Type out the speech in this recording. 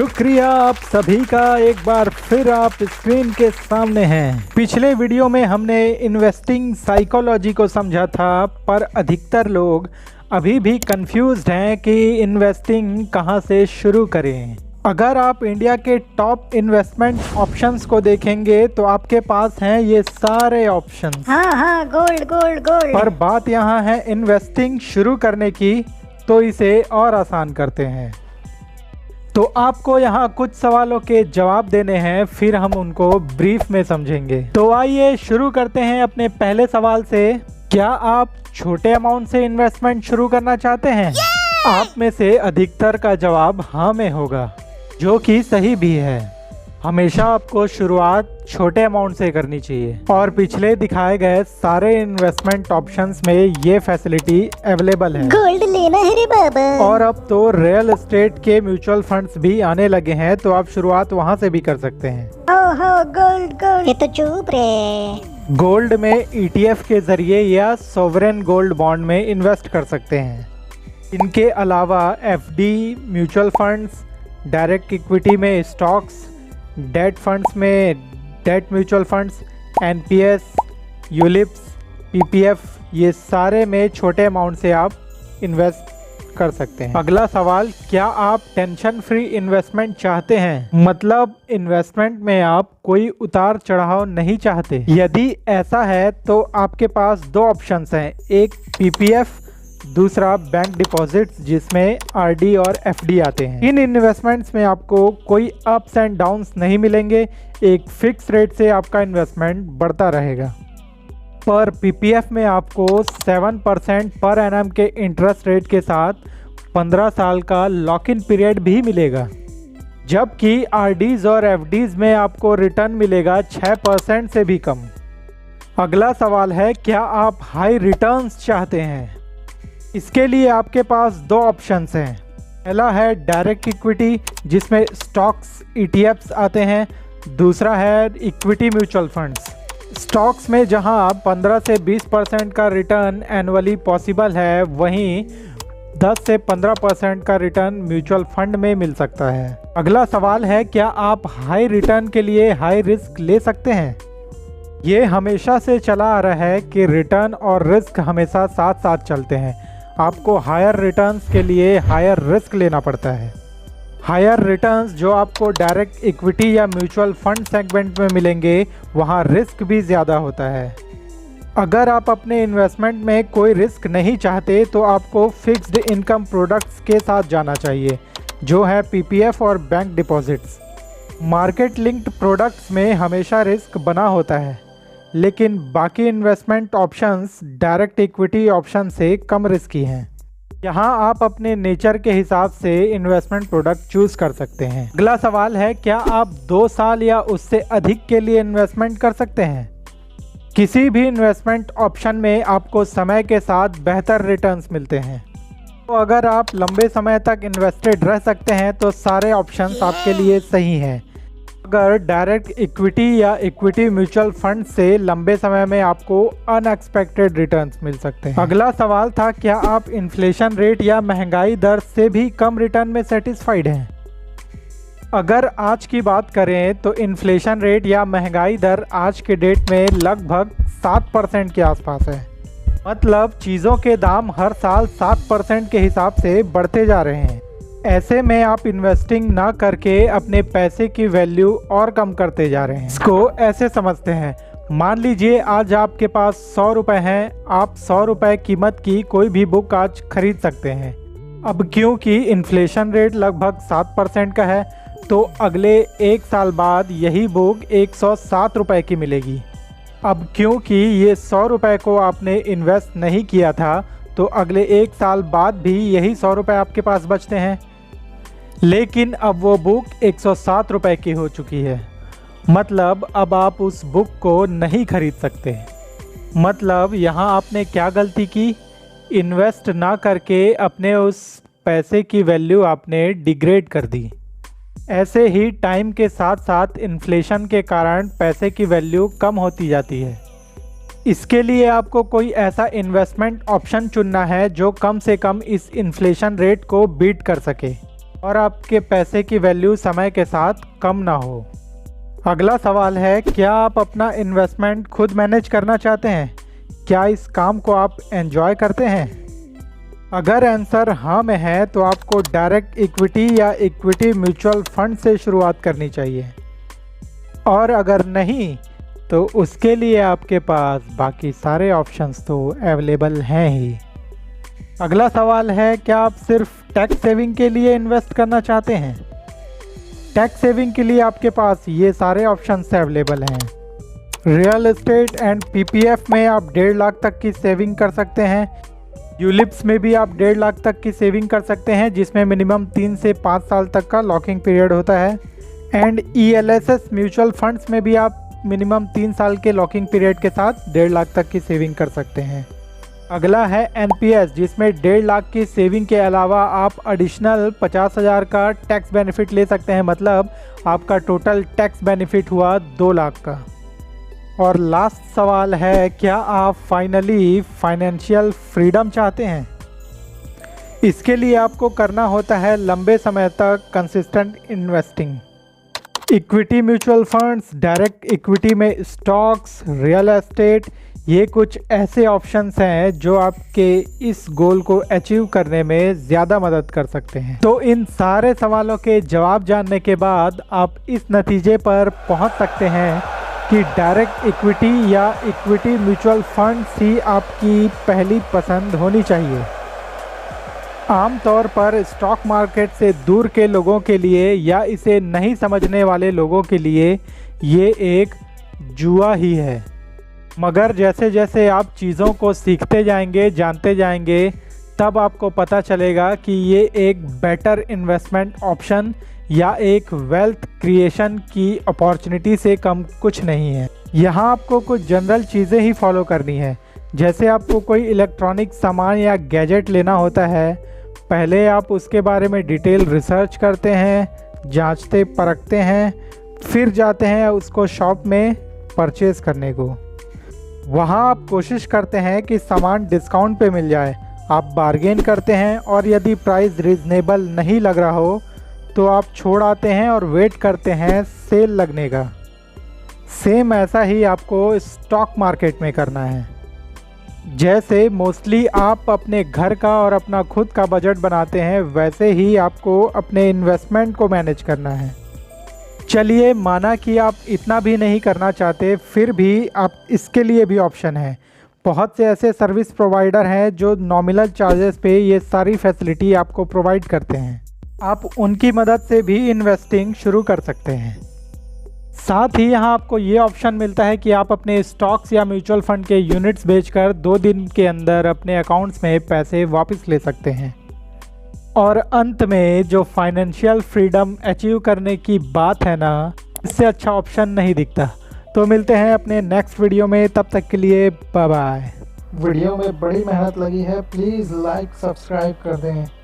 शुक्रिया आप सभी का, एक बार फिर आप स्क्रीन के सामने हैं। पिछले वीडियो में हमने इन्वेस्टिंग साइकोलॉजी को समझा था, पर अधिकतर लोग अभी भी कंफ्यूज्ड हैं कि इन्वेस्टिंग कहां से शुरू करें। अगर आप इंडिया के टॉप इन्वेस्टमेंट ऑप्शंस को देखेंगे तो आपके पास हैं ये सारे ऑप्शंस। हाँ, गोल्ड गोल्ड गोल्ड। पर बात यहाँ है इन्वेस्टिंग शुरू करने की, तो इसे और आसान करते हैं। तो आपको यहाँ कुछ सवालों के जवाब देने हैं, फिर हम उनको ब्रीफ में समझेंगे। तो आइए शुरू करते हैं अपने पहले सवाल से। क्या आप छोटे अमाउंट से इन्वेस्टमेंट शुरू करना चाहते हैं? आप में से अधिकतर का जवाब हाँ में होगा, जो कि सही भी है। हमेशा आपको शुरुआत छोटे अमाउंट से करनी चाहिए और पिछले दिखाए गए सारे इन्वेस्टमेंट ऑप्शंस में ये फैसिलिटी अवेलेबल है। गोल्ड लेना है रे बाबा। और अब तो रियल एस्टेट के म्यूचुअल फंड्स भी आने लगे हैं, तो आप शुरुआत वहां से भी कर सकते हैं। ओहो गोल्ड गोल्ड, ये तो चुप रे। गोल्ड में ETF के जरिए या सोवरेन गोल्ड बॉन्ड में इन्वेस्ट कर सकते हैं। इनके अलावा FD, mutual funds, direct equity में स्टॉक्स, डेट फंड्स में debt mutual funds, NPS, ULIPs, PPF, ये सारे में छोटे अमाउंट से आप इन्वेस्ट कर सकते हैं। अगला सवाल, क्या आप टेंशन फ्री इन्वेस्टमेंट चाहते हैं? मतलब इन्वेस्टमेंट में आप कोई उतार चढ़ाव नहीं चाहते। यदि ऐसा है तो आपके पास दो ऑप्शंस हैं, एक PPF, दूसरा बैंक डिपॉजिट्स जिसमें RD और FD आते हैं। इन इन्वेस्टमेंट्स में आपको कोई अप्स एंड डाउन्स नहीं मिलेंगे, एक फिक्स रेट से आपका इन्वेस्टमेंट बढ़ता रहेगा। पर PPF में आपको 7% पर एनम के इंटरेस्ट रेट के साथ 15 साल का लॉक इन पीरियड भी मिलेगा, जबकि RDs और FDs में आपको रिटर्न मिलेगा 6% से भी कम। अगला सवाल है, क्या आप हाई रिटर्न्स चाहते हैं? इसके लिए आपके पास दो ऑप्शंस हैं। पहला है डायरेक्ट इक्विटी, जिसमें स्टॉक्स, ETFs आते हैं। दूसरा है इक्विटी म्यूचुअल फंड्स। स्टॉक्स में जहां 15 से 20% का रिटर्न एनुअली पॉसिबल है, वहीं 10 से 15% का रिटर्न म्यूचुअल फंड में मिल सकता है। अगला सवाल है, क्या आप हाई रिटर्न के लिए हाई रिस्क ले सकते हैं? ये हमेशा से चला आ रहा है कि रिटर्न और रिस्क हमेशा साथ साथ चलते हैं। आपको हायर रिटर्न्स के लिए हायर रिस्क लेना पड़ता है। हायर रिटर्न्स जो आपको डायरेक्ट इक्विटी या म्यूचुअल फंड सेगमेंट में मिलेंगे, वहाँ रिस्क भी ज़्यादा होता है। अगर आप अपने इन्वेस्टमेंट में कोई रिस्क नहीं चाहते तो आपको फिक्स्ड इनकम प्रोडक्ट्स के साथ जाना चाहिए, जो है PPF और bank deposits. Market linked products में हमेशा रिस्क बना होता है, लेकिन बाकी investment options direct equity option से कम रिस्की हैं। यहाँ आप अपने नेचर के हिसाब से इन्वेस्टमेंट प्रोडक्ट चूज कर सकते हैं। अगला सवाल है, क्या आप 2 साल या उससे अधिक के लिए इन्वेस्टमेंट कर सकते हैं? किसी भी इन्वेस्टमेंट ऑप्शन में आपको समय के साथ बेहतर रिटर्न्स मिलते हैं। तो अगर आप लंबे समय तक इन्वेस्टेड रह सकते हैं तो सारे ऑप्शंस आपके लिए सही हैं। अगर डायरेक्ट इक्विटी या इक्विटी म्यूचुअल फंड से लंबे समय में आपको अनएक्सपेक्टेड रिटर्न्स मिल सकते हैं। अगला सवाल था, क्या आप इन्फ्लेशन रेट या महंगाई दर से भी कम रिटर्न में सेटिस्फाइड हैं? अगर आज की बात करें तो इन्फ्लेशन रेट या महंगाई दर आज के डेट में लगभग 7% के आसपास है। मतलब चीज़ों के दाम हर साल 7% के हिसाब से बढ़ते जा रहे हैं। ऐसे में आप इन्वेस्टिंग ना करके अपने पैसे की वैल्यू और कम करते जा रहे हैं। इसको ऐसे समझते हैं, मान लीजिए आज आपके पास 100 रुपये हैं, आप 100 रुपये कीमत की कोई भी बुक आज खरीद सकते हैं। अब क्योंकि इन्फ्लेशन रेट लगभग 7% का है, तो अगले 1 साल बाद यही बुक 107 रुपये की मिलेगी। अब क्योंकि ये 100 रुपये को आपने इन्वेस्ट नहीं किया था, तो अगले 1 साल बाद भी यही 100 रुपये आपके पास बचते हैं, लेकिन अब वो बुक 107 रुपये की हो चुकी है। मतलब अब आप उस बुक को नहीं खरीद सकते। मतलब यहाँ आपने क्या गलती की? इन्वेस्ट ना करके अपने उस पैसे की वैल्यू आपने डिग्रेड कर दी। ऐसे ही टाइम के साथ साथ इन्फ्लेशन के कारण पैसे की वैल्यू कम होती जाती है। इसके लिए आपको कोई ऐसा इन्वेस्टमेंट ऑप्शन चुनना है जो कम से कम इस इन्फ्लेशन रेट को बीट कर सके। और आपके पैसे की वैल्यू समय के साथ कम ना हो। अगला सवाल है, क्या आप अपना इन्वेस्टमेंट खुद मैनेज करना चाहते हैं? क्या इस काम को आप एंजॉय करते हैं? अगर आंसर हाँ में है तो आपको डायरेक्ट इक्विटी या इक्विटी म्यूचुअल फंड से शुरुआत करनी चाहिए, और अगर नहीं तो उसके लिए आपके पास बाकी सारे ऑप्शंस तो अवेलेबल हैं ही। अगला सवाल है, क्या आप सिर्फ टैक्स सेविंग के लिए इन्वेस्ट करना चाहते हैं? टैक्स सेविंग के लिए आपके पास ये सारे ऑप्शंस अवेलेबल हैं। रियल एस्टेट एंड पीपीएफ में आप 1.5 लाख तक की सेविंग कर सकते हैं। यूलिप्स में भी आप 1.5 लाख तक की सेविंग कर सकते हैं, जिसमें मिनिमम 3 से 5 साल तक का लॉकिंग पीरियड होता है। एंड ELSS म्यूचुअल फंड्स में भी आप मिनिमम 3 साल के लॉकिंग पीरियड के साथ 1.5 लाख तक की सेविंग कर सकते हैं। अगला है NPS, जिसमें 1.5 लाख की सेविंग के अलावा आप एडिशनल 50,000 का टैक्स बेनिफिट ले सकते हैं। मतलब आपका टोटल टैक्स बेनिफिट हुआ 2 लाख का। और लास्ट सवाल है, क्या आप फाइनली फाइनेंशियल फ्रीडम चाहते हैं? इसके लिए आपको करना होता है लंबे समय तक consistent investing. Equity mutual funds, direct equity में स्टॉक्स, रियल एस्टेट, ये कुछ ऐसे ऑप्शंस हैं जो आपके इस गोल को अचीव करने में ज़्यादा मदद कर सकते हैं। तो इन सारे सवालों के जवाब जानने के बाद आप इस नतीजे पर पहुंच सकते हैं कि डायरेक्ट इक्विटी या इक्विटी म्यूचुअल फंड्स ही आपकी पहली पसंद होनी चाहिए। आमतौर पर स्टॉक मार्केट से दूर के लोगों के लिए या इसे नहीं समझने वाले लोगों के लिए ये एक जुआ ही है। मगर जैसे जैसे आप चीज़ों को सीखते जाएंगे, जानते जाएंगे, तब आपको पता चलेगा कि ये एक बेटर इन्वेस्टमेंट ऑप्शन या एक वेल्थ क्रिएशन की अपॉर्चुनिटी से कम कुछ नहीं है। यहाँ आपको कुछ जनरल चीज़ें ही फॉलो करनी है। जैसे आपको कोई इलेक्ट्रॉनिक सामान या गैजेट लेना होता है, पहले आप उसके बारे में डिटेल रिसर्च करते हैं, जांचते परखते हैं, फिर जाते हैं उसको शॉप में परचेज़ करने को। वहाँ आप कोशिश करते हैं कि सामान डिस्काउंट पे मिल जाए, आप बार्गेन करते हैं, और यदि प्राइस रीज़नेबल नहीं लग रहा हो तो आप छोड़ आते हैं और वेट करते हैं सेल लगने का। सेम ऐसा ही आपको स्टॉक मार्केट में करना है। जैसे मोस्टली आप अपने घर का और अपना खुद का बजट बनाते हैं, वैसे ही आपको अपने इन्वेस्टमेंट को मैनेज करना है। चलिए, माना कि आप इतना भी नहीं करना चाहते, फिर भी आप इसके लिए भी ऑप्शन है। बहुत से ऐसे सर्विस प्रोवाइडर हैं जो नॉमिनल चार्जेस पे ये सारी फैसिलिटी आपको प्रोवाइड करते हैं। आप उनकी मदद से भी इन्वेस्टिंग शुरू कर सकते हैं। साथ ही यहाँ आपको ये ऑप्शन मिलता है कि आप अपने स्टॉक्स या म्यूचुअल फंड के यूनिट्स बेचकर 2 दिन के अंदर अपने अकाउंट्स में पैसे वापस ले सकते हैं। और अंत में जो फाइनेंशियल फ्रीडम अचीव करने की बात है ना, इससे अच्छा ऑप्शन नहीं दिखता। तो मिलते हैं अपने नेक्स्ट वीडियो में, तब तक के लिए बाय बाय। वीडियो में बड़ी मेहनत लगी है, प्लीज़ लाइक सब्सक्राइब कर दें।